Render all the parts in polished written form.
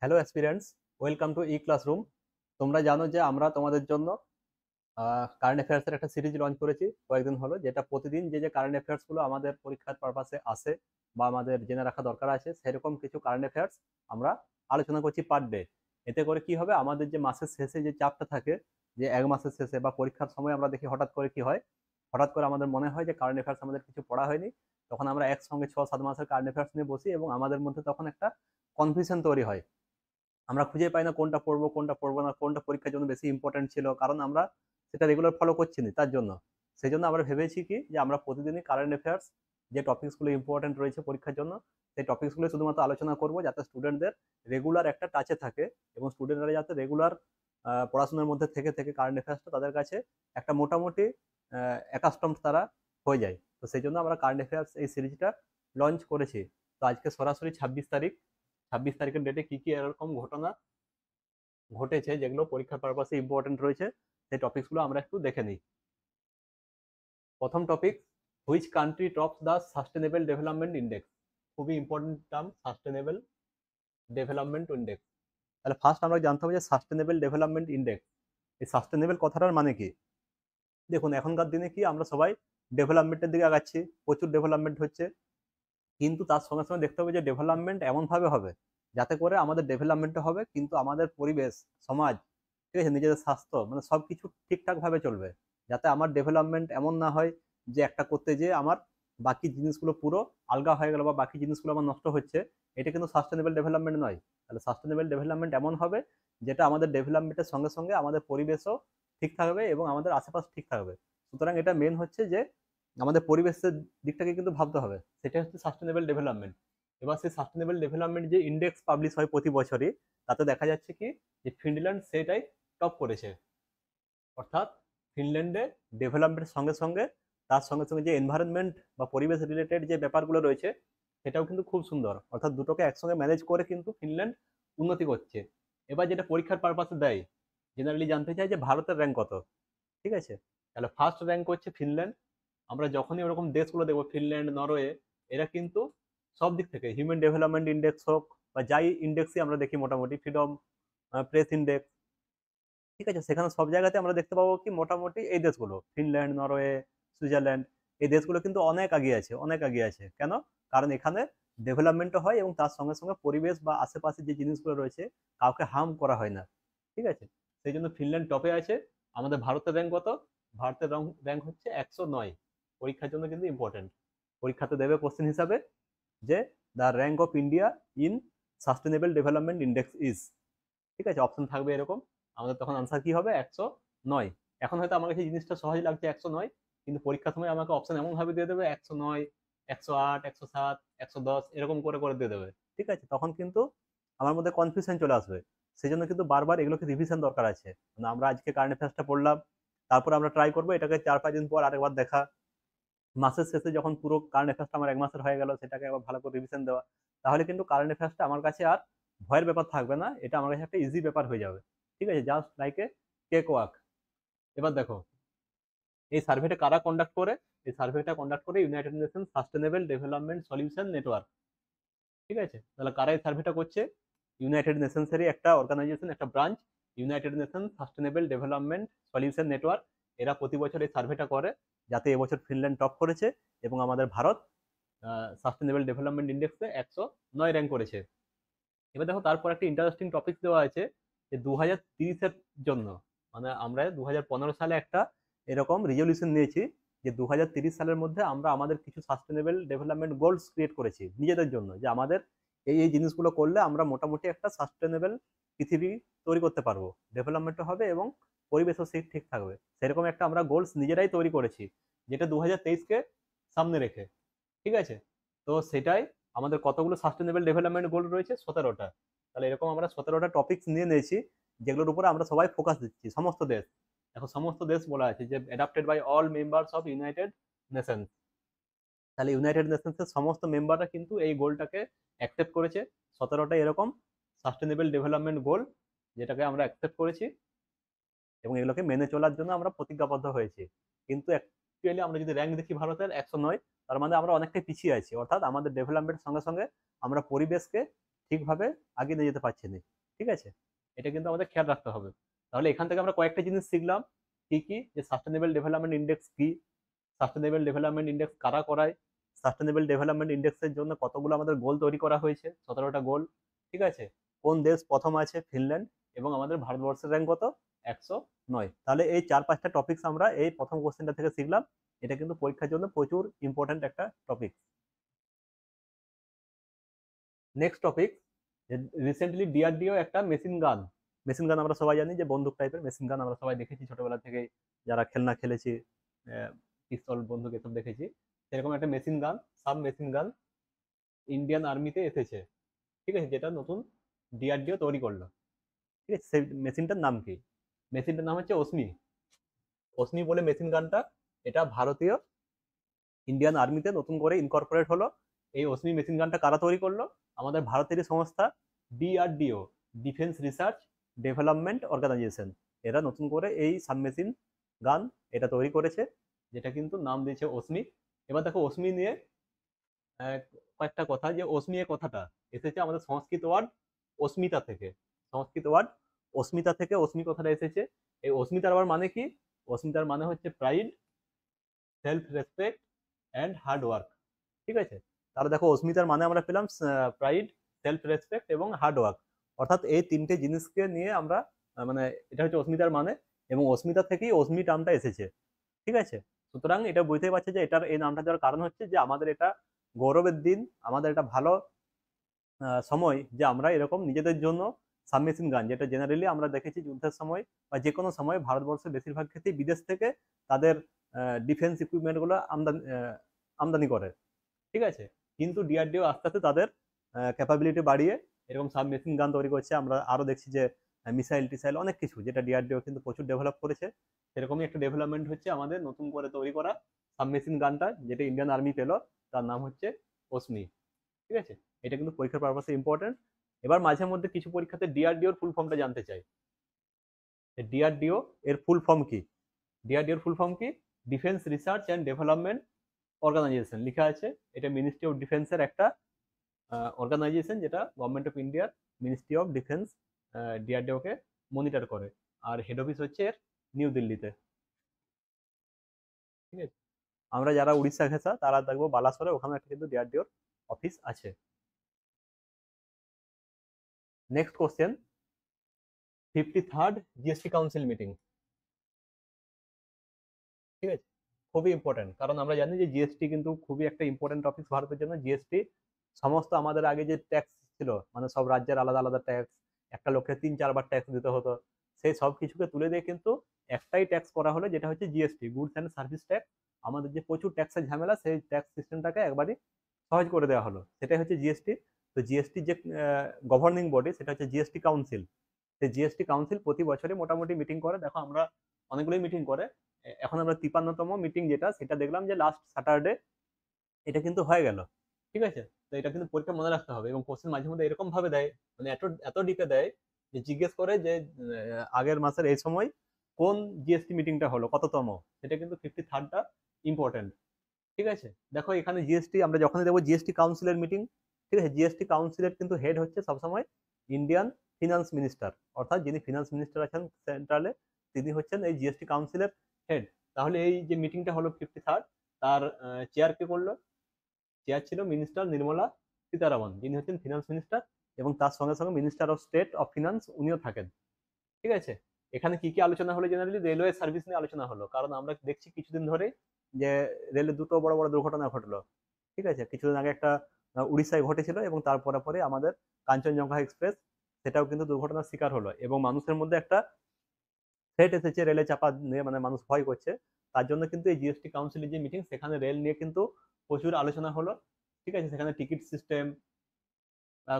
Hello aspirants, welcome to E classroom. তোমরা জানো যে আমরা তোমাদের জন্য কারেন্ট অ্যাফেয়ার্সের একটা সিরিজ লঞ্চ করেছি কয়েকদিন হলো, যেটা প্রতিদিন যে যে কারেন্ট অ্যাফেয়ার্সগুলো আমাদের পরীক্ষার পারপাসে আসে বা আমাদের জেনে রাখা দরকার আছে সেরকম কিছু কারেন্ট অ্যাফেয়ার্স আমরা আলোচনা করছি পার ডে। এতে করে কি হবে, আমাদের যে মাসের শেষে যে চাপটা থাকে, যে এক মাসের শেষে বা পরীক্ষার সময় আমরা দেখি হঠাৎ করে কি হয়, হঠাৎ করে আমাদের মনে হয় যে কারেন্ট অ্যাফেয়ার্স আমাদের কিছু পড়া হয়নি। তখন আমরা একসঙ্গে 6-7 মাসের কারেন্ট অ্যাফেয়ার্স নিয়ে বসি এবং আমাদের মধ্যে তখন একটা কনফিউশন তৈরি হয়। আমরা খুঁজে পাই না কোনটা পড়বো কোনটা পড়বো না, কোনটা পরীক্ষার জন্য বেশি ইম্পর্টেন্ট ছিল, কারণ আমরা সেটা রেগুলার ফলো করছি না তার জন্য। সেই জন্য আমরা ভেবেছি কি যে আমরা প্রতিদিনই কারেন্ট অ্যাফেয়ার্স যে টপিকসগুলো ইম্পর্টেন্ট রয়েছে পরীক্ষার জন্য, সেই টপিকসগুলো শুধুমাত্র আলোচনা করব যাতে স্টুডেন্টদের রেগুলার একটা টাচে থাকে এবং স্টুডেন্টরা যাতে রেগুলার পড়াশোনার মধ্যে থেকে থেকে কারেন্ট অ্যাফেয়ার্সটা তাদের কাছে একটা মোটামুটি অ্যাকাস্টম তারা হয়ে যায়। তো সেই জন্য আমরা কারেন্ট অ্যাফেয়ার্স এই সিরিজটা লঞ্চ করেছি। তো আজকে সরাসরি 26 তারিখ, 26 তারিখের ডেটে কি কি এরকম ঘটনা ঘটেছে যেগুলো পরীক্ষার পারপাসে ইম্পর্টেন্ট রয়েছে সেই টপিকসগুলো আমরা একটু দেখে নিই। প্রথম topic, which country tops the sustainable development index. খুবই important term, sustainable development index. তাহলে ফার্স্ট আমরা জানতে হবে যে সাস্টেনেবল ডেভেলপমেন্ট ইন্ডেক্স, এই সাস্টেনেবল কথাটার মানে কি। দেখুন, এখনকার দিনে কি আমরা সবাই ডেভেলপমেন্টের দিকে আগাচ্ছি, প্রচুর ডেভেলপমেন্ট হচ্ছে, কিন্তু তার সঙ্গে সঙ্গে দেখতে হবে যে ডেভেলপমেন্ট এমনভাবে হবে যাতে করে আমাদের ডেভেলপমেন্ট হবে কিন্তু আমাদের পরিবেশ, সমাজ, ঠিক আছে, নিজেদের স্বাস্থ্য, মানে সব কিছু ঠিকঠাক ভাবে চলবে। যাতে আমার ডেভেলপমেন্ট এমন না হয় যে একটা করতে যেয়ে আমার বাকি জিনিসগুলো পুরো আলগা হয়ে গেল বা বাকি জিনিসগুলো আমার নষ্ট হচ্ছে। এটা কিন্তু সাস্টেনেবল ডেভেলপমেন্ট নয়। তাহলে সাস্টেনেবল ডেভেলপমেন্ট এমন হবে যেটা আমাদের ডেভেলপমেন্টের সঙ্গে সঙ্গে আমাদের পরিবেশও ঠিক থাকবে এবং আমাদের আশেপাশ ঠিক থাকবে। সুতরাং এটা মেন হচ্ছে যে আমাদের পরিবেশের দিকটাকে কিন্তু ভাবতে হবে, সেটা হচ্ছে সাস্টেনেবল ডেভেলপমেন্ট। এবার সেই সাস্টেনেবল ডেভেলপমেন্ট যে ইন্ডেক্স পাবলিশ হয় প্রতি বছরই, তাতে দেখা যাচ্ছে কি যে ফিনল্যান্ড সেটাই টপ করেছে। অর্থাৎ ফিনল্যান্ডে ডেভেলপমেন্টের সঙ্গে সঙ্গে তার সঙ্গে সঙ্গে যে এনভায়রনমেন্ট বা পরিবেশ রিলেটেড যে ব্যাপারগুলো রয়েছে সেটাও কিন্তু খুব সুন্দর। অর্থাৎ দুটোকে একসঙ্গে ম্যানেজ করে কিন্তু ফিনল্যান্ড উন্নতি করছে। এবার যেটা পরীক্ষার পারপাসে দেয়, জেনারেলি জানতে চাই যে ভারতের র্যাঙ্ক কত। ঠিক আছে, তাহলে ফার্স্ট র্যাঙ্ক হচ্ছে ফিনল্যান্ড। আমরা যখনই ওরকম দেশগুলো দেখবো, ফিনল্যান্ড, নরওয়ে, এরা কিন্তু সব দিক থেকে হিউম্যান ডেভেলপমেন্ট ইন্ডেক্স হোক বা যাই ইন্ডেক্সই আমরা দেখি, মোটামুটি ফ্রিডম প্রেস ইন্ডেক্স, ঠিক আছে, সেখানে সব জায়গাতে আমরা দেখতে পাবো কি মোটামুটি এই দেশগুলো ফিনল্যান্ড, নরওয়ে, সুইজারল্যান্ড, এই দেশগুলো কিন্তু অনেক এগিয়ে আছে, অনেক এগিয়ে আছে। কেন? কারণ এখানে ডেভেলপমেন্টও হয় এবং তার সঙ্গে সঙ্গে পরিবেশ বা আশেপাশে যে জিনিসগুলো রয়েছে কাউকে হার্ম করা হয় না। ঠিক আছে, সেই জন্য ফিনল্যান্ড টপে আছে। আমাদের ভারতের র্যাঙ্ক কত? ভারতের র্যাঙ্ক হচ্ছে 109। পরীক্ষার জন্য কিন্তু ইম্পর্টেন্ট, পরীক্ষাতে দেবে কোশ্চেন হিসাবে যে the rank of India in sustainable development index is, ঠিক আছে, অপশন থাকবে এরকম। আমাদের তখন আনসার কি হবে? 109। এখন হয়তো আমার কাছে জিনিসটা সহজ লাগছে 109, কিন্তু পরীক্ষার সময় আমাকে অপশন এমন ভাবে দিয়ে দেবে 109, 108, 107, 110 এরকম করে করে দিয়ে দেবে। ঠিক আছে, তখন কিন্তু আমার মধ্যে কনফিউশন চলে আসবে। সেই জন্য কিন্তু বারবার এগুলোকে রিভিশন দরকার আছে। মানে আমরা আজকে কারেন্ট অ্যাফেয়ার্সটা পড়লাম, তারপর আমরা ট্রাই করবো এটাকে 4-5 দিন পর আরেকবার দেখা। মাসের শেষে যখন পুরো কারেন্ট অ্যাফেয়ার্সটা আমার এক মাসের হয়ে গেল, সেটাকে আবার ভালো করে রিভিশন দেওয়া। তাহলে কিন্তু কারেন্ট অ্যাফেয়ার্সটা আমার কাছে আর ভয়ের ব্যাপার থাকবে না, এটা আমার কাছে একটা ইজি ব্যাপার হয়ে যাবে। ঠিক আছে, just like a cake walk. এবার দেখো, এই সার্ভেটা কারা কন্ডাক্ট করে? এই সার্ভেটা কন্ডাক্ট করে United nation sustainable development solution network. ঠিক আছে, তাহলে কারা এই সার্ভেটা করছে? ইউনাইটেড নেশনসেরই একটা অর্গানাইজেশন, একটা branch, United nation sustainable development solution network. এরা প্রতি বছর এই সার্ভেটা করে, যাতে এবছর ফিনল্যান্ড টপ করেছে এবং আমাদের ভারত সাস্টেনেবল ডেভেলপমেন্ট ইন্ডেক্সে 109 র্যাঙ্ক করেছে। এবার দেখো, তারপর একটা ইন্টারেস্টিং টপিক দেওয়া আছে যে 2030-এর জন্য, মানে আমরা 2015 সালে একটা এরকম রিজলিউশন নিয়েছি যে 2030 সালের মধ্যে আমরা আমাদের কিছু সাস্টেনেবল ডেভেলপমেন্ট গোলস ক্রিয়েট করেছি নিজেদের জন্য, যে আমাদের এই এই জিনিসগুলো করলে আমরা মোটামুটি একটা সাস্টেনেবল পৃথিবী তৈরি করতে পারবো, ডেভেলপমেন্টও হবে এবং পরিবেশও ঠিক থাকবে। সেরকম একটা আমরা গোলস নিজেরাই তৈরি করেছি, যেটা 2023-কে সামনে রেখে। ঠিক আছে, তো সেটাই আমাদের কতগুলো সাস্টেনেবল ডেভেলপমেন্ট গোল রয়েছে? 17টা। তাহলে এরকম আমরা 17টা টপিকস নিয়ে নিয়েছি, যেগুলোর উপরে আমরা সবাই ফোকাস দিচ্ছি, সমস্ত দেশ। দেখো, সমস্ত দেশ বলা আছে যে adapted by all members of United Nations. তাহলে ইউনাইটেড নেশনসের সমস্ত মেম্বাররা কিন্তু এই গোলটাকে অ্যাকসেপ্ট করেছে। 17টা এরকম সাস্টেনেবল ডেভেলপমেন্ট গোল যেটাকে আমরা অ্যাকসেপ্ট করেছি এবং এগুলোকে মেনে চলার জন্য আমরা প্রতিজ্ঞাবদ্ধ হয়েছি। কিন্তু অ্যাকচুয়ালি আমরা যদি র্যাঙ্ক দেখি ভারতের 109, তার মানে আমরা অনেকটাই পিছিয়ে আছি। অর্থাৎ আমাদের ডেভেলপমেন্টের সঙ্গে সঙ্গে আমরা পরিবেশকে ঠিকভাবে আগে নিয়ে যেতে পারছি না। ঠিক আছে, এটা কিন্তু আমাদের খেয়াল রাখতে হবে। তাহলে এখান থেকে আমরা কয়েকটা জিনিস শিখলাম। কি কি? যে সাস্টেনেবল ডেভেলপমেন্ট ইন্ডেক্স কি, সাস্টেনেবল ডেভেলপমেন্ট ইন্ডেক্স কারা করায়, সাস্টেনেবল ডেভেলপমেন্ট ইন্ডেক্সের জন্য কতগুলো আমাদের গোল তৈরি করা হয়েছে, 17টা গোল। ঠিক আছে, কোন দেশ প্রথম আছে, ফিনল্যান্ড, এবং আমাদের ভারতবর্ষের র্যাঙ্ক কত, 109। তাহলে এই 4-5টা টপিকস আমরা এই প্রথম কোশ্চেনটা থেকে শিখলাম। এটা কিন্তু পরীক্ষার জন্য প্রচুর ইম্পর্ট্যান্ট একটা topic. Next topic, recently DRDO একটা মেশিন গান আমরা সবাই জানি যে বন্দুক টাইপের মেশিন গান আমরা সবাই দেখেছি ছোটবেলা থেকে, যারা খেলনা খেলেছি, পিস্তল বন্দুক এসব দেখেছি। সেরকম একটা machine gun, sub machine gun Indian আর্মিতে এসেছে। ঠিক আছে, যেটা নতুন ডিআরডিও তৈরি করলো। ঠিক আছে, সেই মেশিনটার নাম কি? মেশিনটার নাম হচ্ছে অস্মি। অস্মি বলে মেশিন গানটা, এটা ভারতীয় ইন্ডিয়ান আর্মিতে নতুন করে ইনকর্পোরেট হলো। এই অস্মি মেশিন গানটা কারা তৈরি করলো? আমাদের ভারতেরই সংস্থা DRDO, defence research development organisation. এরা নতুন করে এই সাবমেশিন গান এটা তৈরি করেছে, যেটা কিন্তু নাম দিয়েছে অস্মি। এবার দেখো অস্মি নিয়ে কয়েকটা কথা, যে অস্মি এ কথাটা এসেছে আমাদের সংস্কৃত ওয়ার্ড অস্মিতা থেকে। সংস্কৃত ওয়ার্ড অস্মিতা থেকে অস্মি কথাটা এসেছে। এই অস্মিতার আবার মানে কি? অস্মিতার মানে হচ্ছে pride, self respect and hard work. ঠিক আছে, তাহলে দেখো অস্মিতার মানে আমরা পেলাম প্রাইড, সেলফ রেসপেক্ট এবং হার্ড ওয়ার্ক। অর্থাৎ এই তিনটে জিনিসকে নিয়ে আমরা মানে এটা হচ্ছে অস্মিতার মানে, এবং অস্মিতা থেকেই অস্মি টার্মটা এসেছে। ঠিক আছে, সুতরাং এটা বুঝতেই পারছে যে এটার এই নামটা দেওয়ার কারণ হচ্ছে যে আমাদের এটা গৌরবের দিন, আমাদের এটা ভালো সময় যে আমরা এরকম নিজেদের জন্য সাবমেশিন গান, যেটা জেনারেলি আমরা দেখেছি যুদ্ধের সময় বা যে কোনো সময় ভারতবর্ষের বেশিরভাগ ক্ষেত্রেই বিদেশ থেকে তাদের ডিফেন্স ইকুইপমেন্ট গুলো আমদানি করে। ঠিক আছে, কিন্তু ডিআরডিও আস্তে আস্তে তাদের ক্যাপাবিলিটি বাড়িয়ে এরকম সাবমেশিন গান তৈরি করছে। আমরা আরো দেখছি যে মিসাইল টিসাইল অনেক কিছু, যেটা ডিআরডিও কিন্তু প্রচুর ডেভেলপ করেছে। সেরকমই একটা ডেভেলপমেন্ট হচ্ছে আমাদের নতুন করে তৈরি করা সাবমেশিন গানটা, যেটা ইন্ডিয়ান আর্মি পেল, তার নাম হচ্ছে অস্মি। ঠিক আছে, এটা কিন্তু পরীক্ষার পারপাসে ইম্পর্টেন্ট। এবার মাঝে মধ্যে কিছু পরীক্ষাতে ডিআরডিওর ফুল ফর্মটা জানতে চাই। ডিআরডিও এর ফুল ফর্ম কি? ডিআরডিওর ফুল ফর্ম কি? Defence research and development organisation লিখা আছে। এটা মিনিস্ট্রি অফ ডিফেন্সের একটা অর্গানাইজেশন, যেটা গভর্নমেন্ট অফ ইন্ডিয়ার মিনিস্ট্রি অফ ডিফেন্স ডিআরডিওকে মনিটর করে। আর হেড অফিস হচ্ছে এর নিউ দিল্লিতে। ঠিক আছে, আমরা যারা উড়িষ্যা ঘেঁষা তারা দেখবো বালাসরে, ওখানে একটা কিন্তু ডিআরডিওর অফিস আছে। Next question, 53rd GST council meeting. ঠিক আছে, খুবই ইম্পর্টেন্ট, কারণ আমরা জানি যে জিএসটি কিন্তু খুবই একটা ইম্পর্টেন্ট টপিক ভারতের জন্য। জিএসটি সমস্ত আমাদের আগে যে ট্যাক্স ছিল, মানে সব রাজ্যের আলাদা আলাদা ট্যাক্স, একটা লোককে 3-4 বার ট্যাক্স দিতে হতো, সেই সব কিছুকে তুলে দিয়ে কিন্তু একটাই ট্যাক্স করা হলো, যেটা হচ্ছে GST, goods and service tax. আমাদের যে প্রচুর ট্যাক্সের ঝামেলা, সেই ট্যাক্স সিস্টেমটাকে একবারই সহজ করে দেওয়া হলো, সেটাই হচ্ছে জিএসটি। তো জিএসটি যে গভর্নিং বডি, সেটা হচ্ছে জিএসটি কাউন্সিল। সেই জিএসটি কাউন্সিল প্রতি বছরই মোটামুটি মিটিং করে। দেখো আমরা অনেকগুলোই মিটিং করে, এখন আমরা 53তম মিটিং যেটা, সেটা দেখলাম যে লাস্ট স্যাটারডে এটা কিন্তু হয়ে গেল। ঠিক আছে, তো এটা কিন্তু পরীক্ষা মনে রাখতে হবে, এবং কোশ্চেন মাঝে মধ্যে এরকম ভাবে দেয়, মানে এত এত ডিপে দেয় যে জিজ্ঞেস করে যে আগের মাসের এই সময় কোন জিএসটি মিটিংটা হলো, কততম। সেটা কিন্তু 53টা ইম্পর্টেন্ট। ঠিক আছে, দেখো এখানে জিএসটি আমরা যখনই দেবো জিএসটি কাউন্সিলের মিটিং, ঠিক আছে, জিএসটি কাউন্সিলের কিন্তু হেড হচ্ছে সবসময় ইন্ডিয়ান ফিনান্স মিনিস্টার, অর্থাৎ যিনি ফিনান্স মিনিস্টার আছেন সেন্ট্রালে, তিনি হচ্ছেন এই জিএসটি কাউন্সিলের হেড। তাহলে এই যে মিটিংটা হলো 53rd, তার চেয়ার কে করলো? চেয়ার ছিল মিনিস্টার নির্মলা সীতারামন, যিনি হচ্ছেন ফিনান্স মিনিস্টার, এবং তার সঙ্গে সঙ্গে minister of state of finance উনিও থাকেন। ঠিক আছে, এখানে কি কি আলোচনা হলো? জেনারেলি রেলওয়ে সার্ভিস নিয়ে আলোচনা হলো, কারণ আমরা দেখছি কিছুদিন ধরে যে রেলে দুটো বড় বড় দুর্ঘটনা ঘটলো। ঠিক আছে, কিছুদিন আগে একটা উড়িষ্যায় ঘটেছিল, এবং তারপরে পরে আমাদের কাঞ্চনজঙ্ঘা এক্সপ্রেস, সেটাও কিন্তু দুর্ঘটনার শিকার হলো, এবং মানুষের মধ্যে একটা থ্রেট এসেছে রেলে চাপা নিয়ে, মানে মানুষ ভয় করছে। তার জন্য কিন্তু এই জিএসটি কাউন্সিলের যে মিটিং, সেখানে রেল নিয়ে কিন্তু প্রচুর আলোচনা হলো। ঠিক আছে, সেখানে ticket system,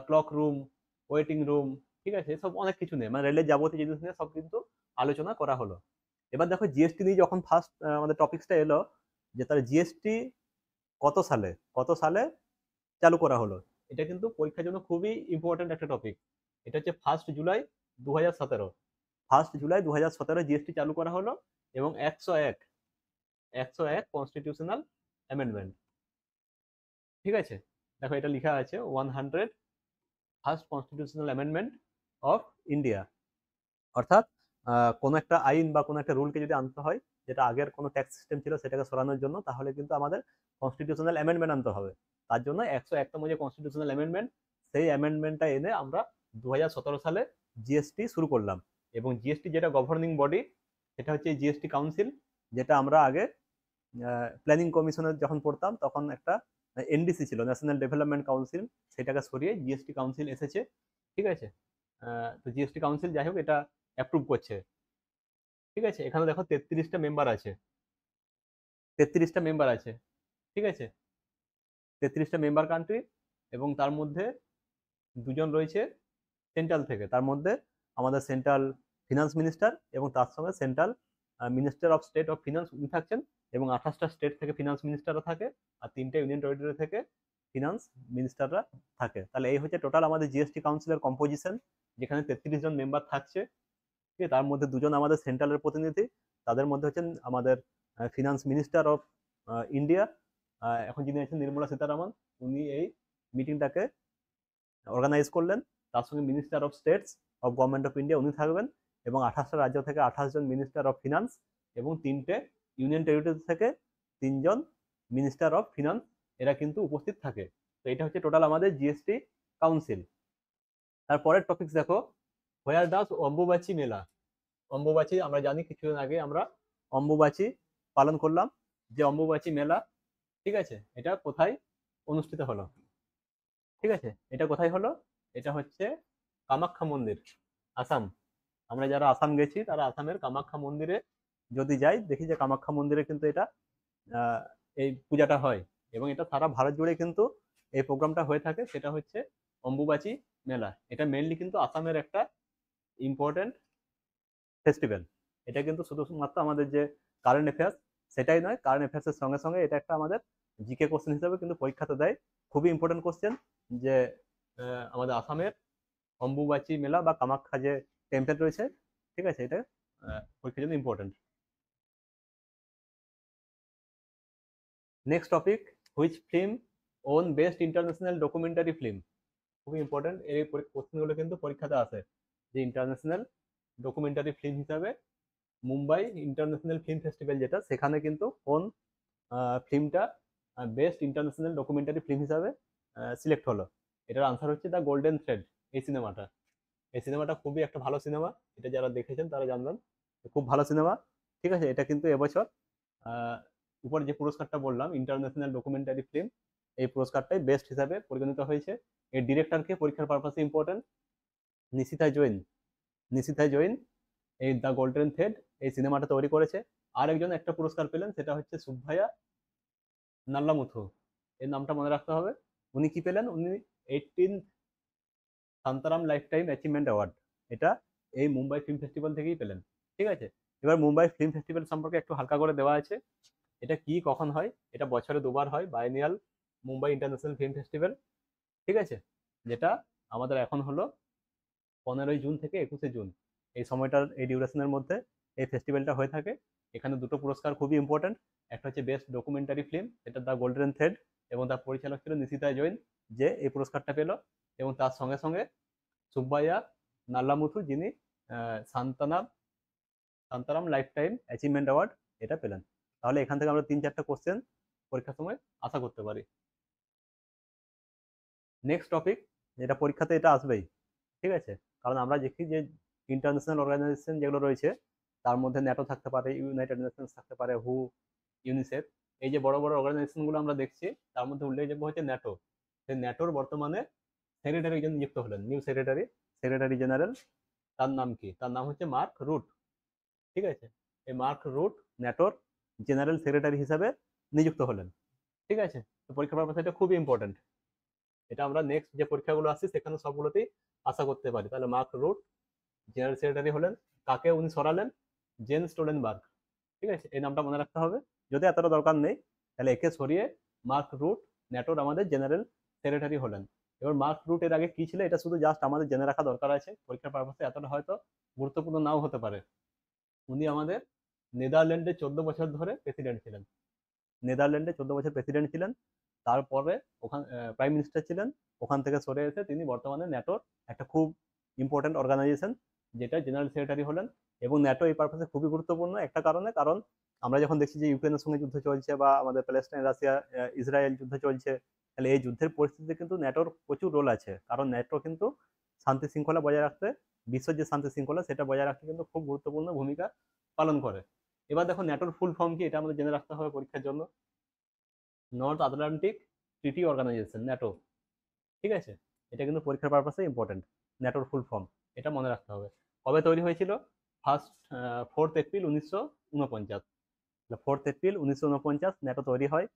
clock room, waiting room, ঠিক আছে, সব অনেক কিছু নিয়ে, মানে রেলের যাবতীয় জিনিস নিয়ে সব কিন্তু আলোচনা করা হলো। এবার দেখো জিএসটি নিয়ে যখন ফার্স্ট আমাদের টপিকসটা এলো, যে তার জিএসটি কত সালে চালু করা হলো, এটা কিন্তু পরীক্ষার জন্য খুবই ইম্পর্টেন্ট একটা টপিক। এটা হচ্ছে 1 জুলাই 2017। 1 জুলাই 2017 জিএসটি চালু করা হলো, এবং 101 কনস্টিটিউশনাল অ্যামেন্ডমেন্ট। ঠিক আছে, দেখো এটা লেখা আছে 100 first constitutional amendment of India. অর্থাৎ কোনো একটা আইন বা কোনো একটা রুলকে যদি আনতে হয়, যেটা আগের কোনো ট্যাক্স সিস্টেম ছিল সেটাকে সরানোর জন্য, তাহলে কিন্তু আমাদের কনস্টিটিউশনাল অ্যামেন্ডমেন্ট আনতে হবে। তার জন্য 101তম যে কনস্টিটিউশনাল অ্যামেন্ডমেন্ট, সেই অ্যামেন্ডমেন্টটা এনে আমরা 2017 সালে জিএসটি শুরু করলাম। এবং জিএসটি যেটা গভর্নিং বডি, সেটা হচ্ছে জিএসটি কাউন্সিল, যেটা আমরা আগে প্ল্যানিং কমিশনের যখন পড়তাম তখন একটা এনডিসি ছিল, ন্যাশনাল ডেভেলপমেন্ট কাউন্সিল, সেটাকে সরিয়ে জিএসটি কাউন্সিল এসেছে। ঠিক আছে, তো জিএসটি কাউন্সিল যাই হোক এটা অ্যাপ্রুভ করছে। ঠিক আছে, এখানে দেখো 33টা মেম্বার আছে, 33টা মেম্বার আছে। ঠিক আছে, 33টা মেম্বার কান্ট্রি, এবং তার মধ্যে দুজন রয়েছে সেন্ট্রাল থেকে। তার মধ্যে আমাদের সেন্ট্রাল ফিনান্স মিনিস্টার এবং তার সঙ্গে central minister of state of finance উনি থাকছেন, এবং 28টা স্টেট থেকে ফিনান্স মিনিস্টাররা থাকে, আর 3টে ইউনিয়ন টেরিটরি থেকে ফিনান্স মিনিস্টাররা থাকে। তাহলে এই হচ্ছে টোটাল আমাদের জিএসটি কাউন্সিলের কম্পোজিশন, যেখানে 33 জন মেম্বার থাকছে। ঠিক আছে, তার মধ্যে দুজন আমাদের সেন্ট্রালের প্রতিনিধি, তাদের মধ্যে হচ্ছেন আমাদের ফিনান্স মিনিস্টার অফ ইন্ডিয়া, এখন যিনি আছেন নির্মলা সীতারামন, উনি এই মিটিংটাকে অর্গানাইজ করলেন। তার সঙ্গে minister of states of government of India উনি থাকবেন, এবং 28টা রাজ্য থেকে 28 জন মিনিস্টার অফ ফিনান্স, এবং 3টে ইউনিয়ন টেরিটরি থেকে 3 জন মিনিস্টার অফ ফিনান্স, এরা কিন্তু উপস্থিত থাকে। তো এটা হচ্ছে টোটাল আমাদের জিএসটি কাউন্সিল। তারপরের টপিক দেখো, হোয়ার ডাজ অম্বুবাচী মেলা। অম্বুবাচী আমরা জানি, কিছুদিন আগে আমরা অম্বুবাচী পালন করলাম। যে অম্বুবাচী মেলা, ঠিক আছে, এটা কোথায় অনুষ্ঠিত হলো? ঠিক আছে, এটা কোথায় হলো? এটা হচ্ছে কামাখ্যা মন্দির, আসাম। আমরা যারা আসাম গেছি তারা আসামের কামাখ্যা মন্দিরে যদি যাই, দেখি যে কামাখ্যা মন্দিরে কিন্তু এটা এই পূজাটা হয়, এবং এটা সারা ভারত জুড়ে কিন্তু এই প্রোগ্রামটা হয়ে থাকে। সেটা হচ্ছে অম্বুবাচী মেলা। এটা মেনলি কিন্তু আসামের একটা ইম্পর্টেন্ট ফেস্টিভ্যাল। এটা কিন্তু শুধুমাত্র আমাদের যে কারেন্ট অ্যাফেয়ার্স সেটাই নয়, কারেন্ট অ্যাফেয়ার্সের সঙ্গে সঙ্গে এটা একটা আমাদের জিকে কোশ্চেন হিসেবে কিন্তু পরীক্ষাতে দেয়। খুবই ইম্পর্টেন্ট কোশ্চেন, যে আমাদের আসামের অম্বুবাচী মেলা বা কামাখ্যা যে টেম্পল রয়েছে, ঠিক আছে, এটা পরীক্ষার জন্য important. Next topic, which film won best international documentary film. খুবই ইম্পর্টেন্ট, এই কোশ্চেনগুলো কিন্তু পরীক্ষাতে আসে, যে ইন্টারন্যাশনাল ডকুমেন্টারি ফিল্ম হিসাবে মুম্বাই ইন্টারন্যাশনাল ফিল্ম ফেস্টিভ্যাল যেটা, সেখানে কিন্তু কোন ফিল্মটা বেস্ট ইন্টারন্যাশনাল ডকুমেন্টারি ফিল্ম হিসাবে সিলেক্ট হলো। এটার আনসার হচ্ছে দ্য গোল্ডেন থ্রেড। এই সিনেমাটা, এই সিনেমাটা খুবই একটা ভালো সিনেমা, এটা যারা দেখেছেন তারা জানবেন, খুব ভালো সিনেমা। ঠিক আছে, এটা কিন্তু এবছর উপরে যে পুরস্কারটা বললাম ইন্টারন্যাশনাল ডকুমেন্টারি ফিল্ম, এই পুরস্কারটাই বেস্ট হিসাবে পরিগণিত হয়েছে। এর ডিরেক্টরকে পরীক্ষার পারপাসে ইম্পর্টেন্ট, নিশিতা জৈন। নিশিতা জৈন এই দ্য গোল্ডেন থ্রেড এই সিনেমাটা তৈরি করেছে। আর একজন একটা পুরস্কার পেলেন, সেটা হচ্ছে সুব্বাইয়া নাল্লামুথু, এর নামটা মনে রাখতে হবে। উনি কি পেলেন? উনি 18th Shantaram lifetime achievement award, এটা এই মুম্বাই ফিল্ম ফেস্টিভ্যাল থেকেই পেলেন। ঠিক আছে, এবার মুম্বাই ফিল্ম ফেস্টিভ্যাল সম্পর্কে একটু হালকা করে দেওয়া আছে। এটা কি, কখন হয়? এটা বছরে দুবার হয়, বাইনিয়াল মুম্বাই ইন্টারন্যাশনাল ফিল্ম ফেস্টিভ্যাল। ঠিক আছে, যেটা আমাদের এখন হলো 15ই জুন থেকে 21শে জুন, এই সময়টার এই ডিউরেশনের মধ্যে এই ফেস্টিভ্যালটা হয়ে থাকে। এখানে দুটো পুরস্কার খুবই ইম্পর্টেন্ট, একটা হচ্ছে বেস্ট ডকুমেন্টারি ফিল্ম, এটা দ্য গোল্ডেন থ্রেড, এবং তার পরিচালক ছিল নিশিতা জৈন, যে এই পুরস্কারটা পেল। এবং তার সঙ্গে সঙ্গে সুব্বাইয়া নাল্লামুথু, যিনি সান্তানাম Shantaram lifetime achievement award এটা পেলেন। তাহলে এখান থেকে আমরা 3-4টা কোশ্চেন পরীক্ষার সময় আশা করতে পারি। নেক্সট টপিক, যেটা পরীক্ষাতে এটা আসবেই। ঠিক আছে, কারণ আমরা দেখি যে ইন্টারন্যাশনাল অর্গানাইজেশন যেগুলো রয়েছে, তার মধ্যে ন্যাটো থাকতে পারে, ইউনাইটেড নেশনস থাকতে পারে, হু, ইউনিসেফ, এই যে বড় বড় অর্গানাইজেশনগুলো আমরা দেখছি, তার মধ্যে উল্লেখযোগ্য হচ্ছে ন্যাটো। সেই ন্যাটোর বর্তমানে সেক্রেটারি একজন নিযুক্ত হলেন, নিউ সেক্রেটারি, সেক্রেটারি জেনারেল। তার নাম কি? তার নাম হচ্ছে মার্ক রুট। ঠিক আছে, এই মার্ক রুট ন্যাটোর জেনারেল সেক্রেটারি হিসাবে নিযুক্ত হলেন। ঠিক আছে, তো পরীক্ষা পারপাসে এটা খুবই ইম্পর্টেন্ট, এটা আমরা নেক্সট যে পরীক্ষাগুলো আসছে সেখানে সবগুলোতেই আশা করতে পারি। তাহলে মার্ক রুট জেনারেল সেক্রেটারি হলেন, কাকে উনি সরালেন? Gen Stoltenberg. ঠিক আছে, এই নামটা মনে রাখতে হবে, যদি এতটা দরকার নেই, তাহলে একে সরিয়ে মার্ক রুট ন্যাটোর আমাদের জেনারেল সেক্রেটারি হলেন। এবার মার্ক রুট এর আগে কি ছিল, এটা শুধু জাস্ট আমাদের জেনে রাখা দরকার আছে, পরীক্ষার পারপাসে এতটা হয়তো গুরুত্বপূর্ণ নাও হতে পারে। উনি আমাদের নেদারল্যান্ডে 14 বছর ধরে প্রেসিডেন্ট ছিলেন, নেদারল্যান্ডে 14 বছর প্রেসিডেন্ট ছিলেন। তারপরে ওখান প্রাইম মিনিস্টার ছিলেন, ওখান থেকে সরে এসে তিনি বর্তমানে ন্যাটোর একটা খুব ইম্পর্টেন্ট অর্গানাইজেশন, যেটা জেনারেল সেক্রেটারি হলেন। এবং ন্যাটো এই পারপাসে খুবই গুরুত্বপূর্ণ একটা কারণে, কারণ আমরা যখন দেখছি যে ইউক্রেনের সঙ্গে যুদ্ধ চলছে বা আমাদের প্যালেস্টাইন, রাশিয়া, ইসরায়েল যুদ্ধ চলছে, তাহলে এই যুদ্ধের পরিস্থিতিতে কিন্তু ন্যাটোর প্রচুর রোল আছে। কারণ ন্যাটো কিন্তু শান্তি শৃঙ্খলা বজায় রাখতে, বিশ্বের যে শান্তি শৃঙ্খলা সেটা বজায় রাখতে কিন্তু খুব গুরুত্বপূর্ণ ভূমিকা পালন করে। এবার দেখো ন্যাটোর ফুল ফর্ম কি, এটা আমাদের জেনে রাখতে হবে পরীক্ষার জন্য। North Atlantic treaty organization, NATO. ঠিক আছে, এটা কিন্তু পরীক্ষার পারপাসে ইম্পর্টেন্ট। ন্যাটোর ফুল ফর্ম, এটা মনে রাখতে হবে। কবে তৈরি হয়েছিল? 4 এপ্রিল 1949। 4 এপ্রিল 1949 ন্যাটো তৈরি হয়।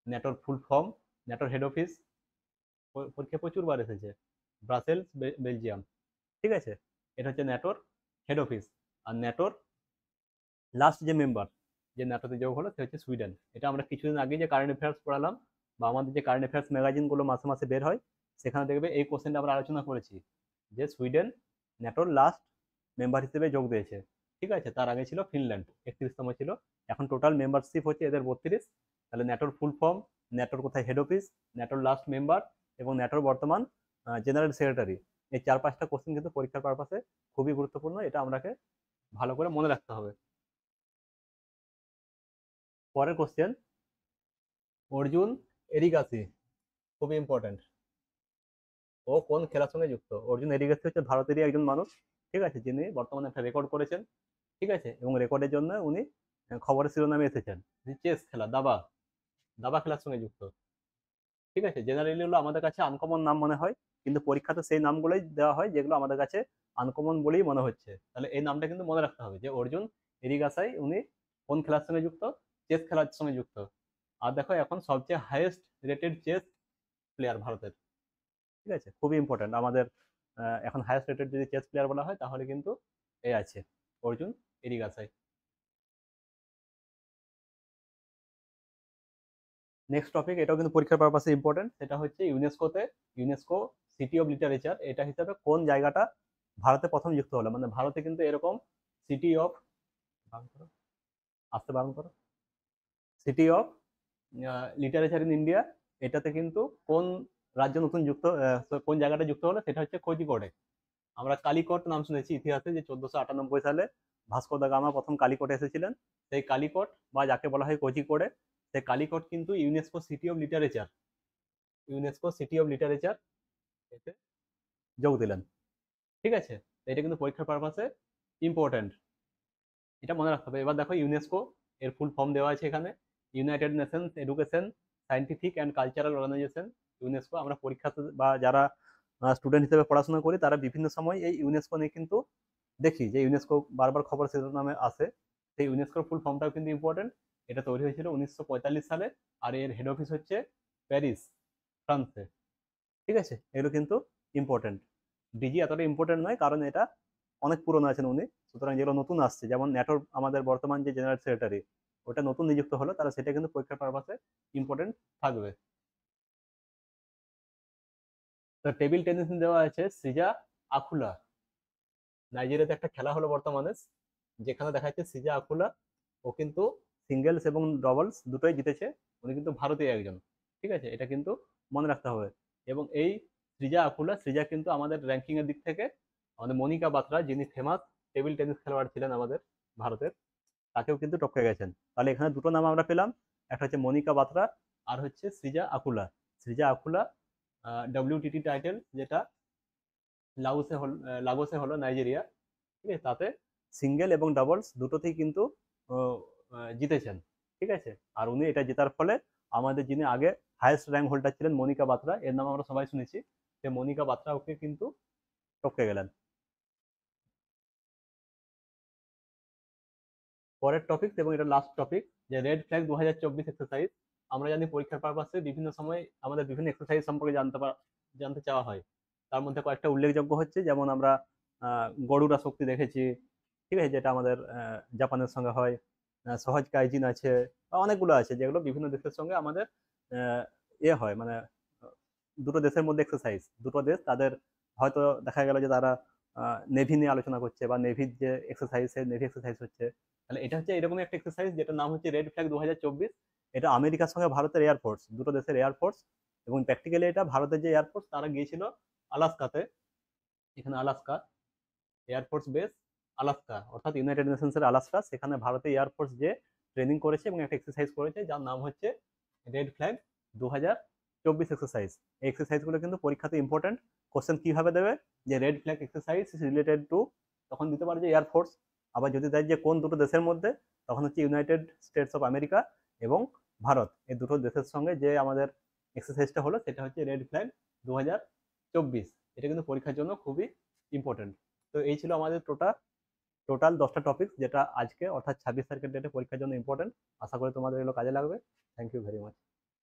ন্যাটোর ফুল ফর্ম, ন্যাটোর হেড অফিস, পরীক্ষা প্রচুর বার এসেছে, ব্রাসেলস, বেলজিয়াম। ঠিক আছে, এটা হচ্ছে ন্যাটোর হেড অফিস। আর ন্যাটোর লাস্ট যে মেম্বার, যে ন্যাটোতে যোগ হলো, সে হচ্ছে সুইডেন। এটা আমরা কিছুদিন আগে যে কারেন্ট অ্যাফেয়ার্স পড়ালাম, বা আমাদের যে কারেন্ট অ্যাফেয়ার্স ম্যাগাজিনগুলো মাসে মাসে বের হয়, সেখানে দেখবে এই কোশ্চেনটা আমরা আলোচনা করেছি, যে সুইডেন ন্যাটোর লাস্ট মেম্বার হিসেবে যোগ দিয়েছে। ঠিক আছে, তার আগে ছিল ফিনল্যান্ড, 31তম ছিল। এখন টোটাল মেম্বারশিপ হচ্ছে এদের 32। তাহলে ন্যাটোর ফুল ফর্ম, ন্যাটোর কোথায় হেড অফিস, ন্যাটোর লাস্ট মেম্বার, এবং ন্যাটোর বর্তমান জেনারেল সেক্রেটারি, এই 4-5টা কোশ্চেন কিন্তু পরীক্ষার পারপাসে খুবই গুরুত্বপূর্ণ। এটা আমাকে ভালো করে মনে রাখতে হবে। পরের কোশ্চেন, অর্জুন এরিগাসি, খুবই ইম্পর্টেন্ট। ও কোন খেলার সঙ্গে যুক্ত? অর্জুন এরিগাসি হচ্ছে ভারতেরই একজন মানুষ। ঠিক আছে, যিনি বর্তমানে একটা রেকর্ড করেছেন। ঠিক আছে, এবং রেকর্ডের জন্য উনি খবরের শিরোনামে এসেছেন। চেস খেলা, দাবা, দাবা খেলার সঙ্গে যুক্ত। ঠিক আছে, জেনারেলি হলো আমাদের কাছে আনকমন নাম মনে হয়, কিন্তু পরীক্ষাতে সেই নামগুলোই দেওয়া হয় যেগুলো আমাদের কাছে আনকমন বলেই মনে হচ্ছে। তাহলে এই নামটা কিন্তু মনে রাখতে হবে, যে অর্জুন এরিগাসাই উনি কোন খেলার সঙ্গে যুক্ত? চেস খেলার সঙ্গে যুক্ত। আর দেখো, এখন সবচেয়ে হাইয়েস্ট রেটেড চেস প্লেয়ার ভারতের। ঠিক আছে, খুবই ইম্পর্টেন্ট আমাদের। এখন হাইয়েস্ট রেটেড যদি চেস প্লেয়ার বলা হয়, তাহলে কিন্তু এ আছে, অর্জুন এরিগাসাই। নেক্সট টপিক, এটাও কিন্তু পরীক্ষার পারপাসে ইম্পর্টেন্ট, সেটা হচ্ছে ইউনেস্কোতে, ইউনেস্কো সিটি অফ লিটারেচার, এটা হিসাবে কোন জায়গাটা ভারতে প্রথম যুক্ত হলো? মানে ভারতে কিন্তু এরকম সিটি অফ, আসতে বারণ করো, city of literature in India, এটাতে কিন্তু কোন রাজ্য নতুন যুক্ত, কোন জায়গাটা যুক্ত হলো, সেটা হচ্ছে কোজিকোডে। আমরা কালিকট নাম শুনেছি ইতিহাসে, যে 1498 সালে ভাস্কো দা গামা প্রথম কালিকটে এসেছিলেন। সেই কালিকট, বা যাকে বলা হয় কোজিকোডে, সেই কালিকট কিন্তু UNESCO city of literature, UNESCO city of literature এতে যোগ দিলেন। ঠিক আছে, এটা কিন্তু পরীক্ষার পারপাসে ইম্পর্টেন্ট, এটা মনে রাখতে হবে। এবার দেখো, ইউনেস্কো এর ফুল ফর্ম দেওয়া আছে এখানে, United Nations education, scientific and cultural organisation, UNESCO. আমরা পরীক্ষাতে বা যারা স্টুডেন্ট হিসেবে পড়াশোনা করি, তারা বিভিন্ন সময় এই ইউনেস্কো নিয়ে কিন্তু দেখি, যে ইউনেস্কো বারবার খবর শিরোনামে আসে। সেই ইউনেস্কোর ফুল ফর্মটাও কিন্তু ইম্পর্টেন্ট। এটা তৈরি হয়েছিল 1945 সালে, আর এর হেড অফিস হচ্ছে প্যারিস, ফ্রান্সে। ঠিক আছে, এগুলো কিন্তু ইম্পর্টেন্ট। ডিজি এতটা ইম্পর্টেন্ট নয়, কারণ এটা অনেক পুরনো আছেন উনি। সুতরাং যেগুলো নতুন আসছে, যেমন ন্যাটোর আমাদের বর্তমান যে জেনারেল সেক্রেটারি, ওটা নতুন নিযুক্ত হলো, তারা সেটা কিন্তু পরীক্ষার পারপাসে ইম্পর্টেন্ট থাকবে। তো টেবিল টেনিস দেওয়া আছে সৃজা আখুলা। নাইজেরিয়াতে একটা খেলা হলো বর্তমানে, যেখানে দেখা যাচ্ছে সৃজা আখুলা, ও কিন্তু সিঙ্গেলস এবং ডবলস দুটোই জিতেছে। উনি কিন্তু ভারতীয় একজন। ঠিক আছে, এটা কিন্তু মনে রাখতে হবে। এবং এই সৃজা আখুলা, সৃজা কিন্তু আমাদের র্যাঙ্কিং এর দিক থেকে আমাদের মনিকা বাত্রা, যিনি ফেমাস টেবিল টেনিস খেলোয়াড় ছিলেন আমাদের ভারতের, তাকেও কিন্তু টপকে গেছেন। তাহলে এখানে দুটো নাম আমরা পেলাম, একটা হচ্ছে মনিকা বাত্রা, আর হচ্ছে সৃজা আকুলা। সৃজা আকুলা ডব্লিউটিটি টাইটেল, যেটা লাগোসে হলো, নাইজেরিয়া। ঠিক আছে, তাতে সিঙ্গেল এবং ডাবলস দুটোতেই কিন্তু জিতেছেন। ঠিক আছে, আর উনি এটা জেতার ফলে আমাদের যিনি আগে হাইয়েস্ট র্যাঙ্ক হোল্ডার ছিলেন, মনিকা বাত্রা, এর নাম আমরা সবাই শুনেছি, সে মনিকা বাত্রা ওকে কিন্তু টপকে গেলেন। পরের টপিক, এবং এটা লাস্ট টপিক, যে রেড ফ্ল্যাগ 2024 এক্সারসাইজ। আমরা জানি পরীক্ষার পারপাসে বিভিন্ন সময় আমাদের বিভিন্ন এক্সারসাইজ সম্পর্কে জানতে চাওয়া হয়। তার মধ্যে কয়েকটা উল্লেখযোগ্য হচ্ছে, যেমন আমরা গরুড়া শক্তি দেখেছি। ঠিক আছে, যেটা আমাদের জাপানের সঙ্গে হয়। সহজ কাইজিন আছে, অনেকগুলো আছে, যেগুলো বিভিন্ন দেশের সঙ্গে আমাদের হয়, মানে দুটো দেশের মধ্যে এক্সারসাইজ, দুটো দেশ তাদের হয়তো দেখা গেল যে তারা নেভি নিয়ে আলোচনা করছে, বা নেভির যে এক্সারসাইজ, নেভি এক্সারসাইজ হচ্ছে। তাহলে এটা হচ্ছে এরকম একটা এক্সারসাইজ, যেটার নাম হচ্ছে রেড ফ্ল্যাগ 2024। এটা আমেরিকার সঙ্গে ভারতের এয়ারফোর্স, দুটো দেশের এয়ারফোর্স, এবং প্র্যাকটিক্যালি এটা ভারতের যে এয়ারফোর্স তারা গিয়েছিল আলাস্কাতে, এখানে আলাস্কা এয়ারফোর্স বেস আলাস্কা, অর্থাৎ ইউনাইটেড নেশনসের আলাস্কা, সেখানে ভারতীয় এয়ারফোর্স যে ট্রেনিং করেছে এবং একটা এক্সারসাইজ করেছে যার নাম হচ্ছে রেড ফ্ল্যাগ 2024 এক্সারসাইজ। এই এক্সারসাইজগুলো কিন্তু পরীক্ষাতে ইম্পর্টেন্ট। কোশ্চেন কিভাবে দেবে, যে red flag exercise is related to, তখন দিতে পারে যে এয়ারফোর্স। আবার যদি দেয় যে কোন দুটো দেশের মধ্যে, তখন হচ্ছে ইউনাইটেড স্টেটস অফ আমেরিকা এবং ভারত, এই দুটো দেশের সঙ্গে যে আমাদের এক্সারসাইজটা হলো সেটা হচ্ছে রেড ফ্ল্যাগ 2024। এটা কিন্তু পরীক্ষার জন্য খুবই ইম্পর্টেন্ট। তো এই ছিল আমাদের টোটাল 10টা টপিক, যেটা আজকে অর্থাৎ 26 তারিখের ডেটে পরীক্ষার জন্য ইম্পর্টেন্ট। আশা করি তোমাদের এগুলো কাজে লাগবে। Thank you very much.